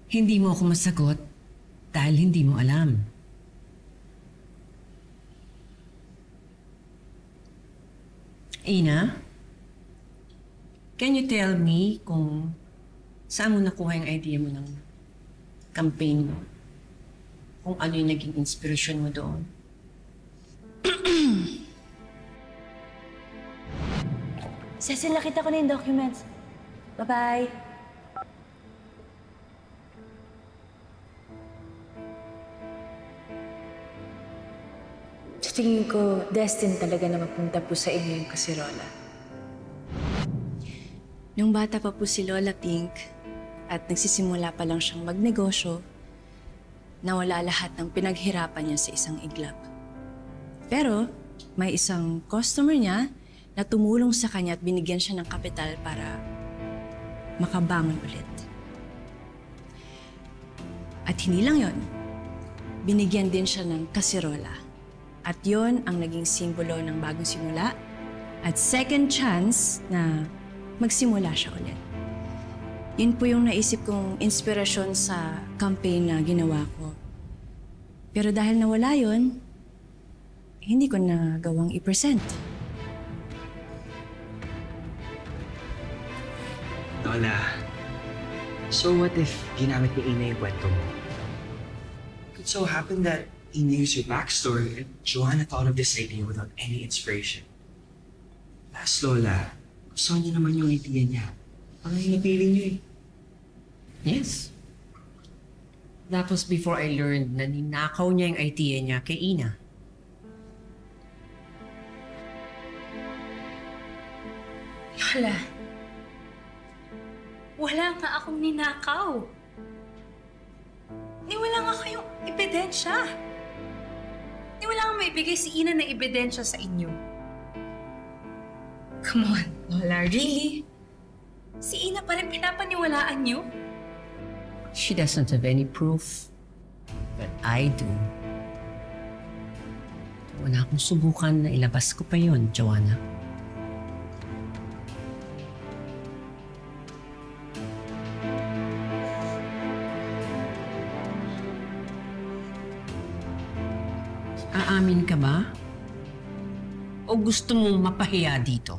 Hindi mo ako masagot dahil hindi mo alam. Ina, can you tell me kung saan mo nakuha yung idea mo ng campaign mo? Kung ano yung naging inspirasyon mo doon? Cecil, nakita ko na yung documents. Bye-bye. Sa tingin ko, destined talaga na mapunta po sa inyo yung kasirola. Nung bata pa po si Lola Pink at nagsisimula pa lang siyang magnegosyo, nawala lahat ng pinaghirapan niya sa isang iglap. Pero may isang customer niya na tumulong sa kanya at binigyan siya ng kapital para makabangon ulit. At hindi lang yon, binigyan din siya ng kasirola. At yon ang naging simbolo ng bagong simula at second chance na magsimula siya ulit. Yun po yung naisip kong inspirasyon sa campaign na ginawa ko. Pero dahil nawala yon, hindi ko na gawang i-present. Lola, so what if ginamit ni Ina yung kwento mo? It could so happen that Ina used your backstory and Joanna thought of this idea without any inspiration. Plus, Lola, gusto niya naman yung idea niya. Parang yung napili niyo eh. Yes. That was before I learned na ninakaw niya yung idea niya kay Ina. Lola, wala nga akong ninakaw. Wala nga kayong ebidensya. Wala nga maibigay si Ina na ebidensya sa inyo. Come on, Lola, really? Si Ina pa rin pinapaniwalaan niyo? She doesn't have any proof. But I do. Wala akong subukan na ilabas ko pa yon, Joanna. Aamin ka ba? O gusto mong mapahiya dito?